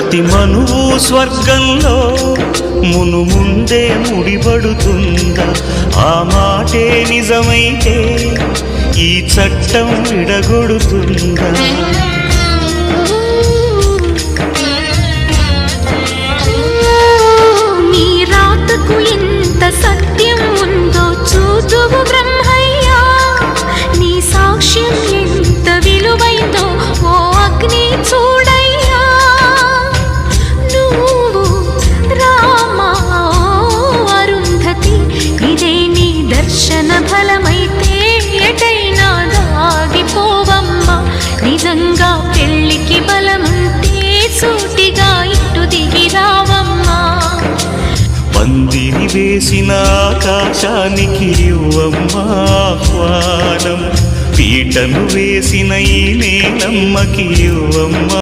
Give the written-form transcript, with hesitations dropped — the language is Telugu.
ప్రతి మనువు స్వర్గంలో ముందే ముడిపడుతుందా? ఆ మాటే నిజమైతే ఈ చట్టం విడగొడుతుందా? నీ రాతకు ఎంత సత్యం ఉందో చూదువు బ్రహ్మయ్యా, నీ సాక్ష్యం ఎంత విలువైందో ఓ అగ్ని చూడయ్యా. నువ్వు రామా అరుంధతి, ఇదే నీ దర్శన ఫలమైతే ఎటైనా దాగిపోవమ్మా. నిజంగా పెళ్ళికి బలముంటే సూటిగా ఇటు దిగి రావమ్మా. పందిరి వేసిన ఆకాశానికి ఇవ్వమ్మా ఆహ్వానం, పీటను వేసిన ఈ నేలమ్మకి ఇవ్వమ్మా.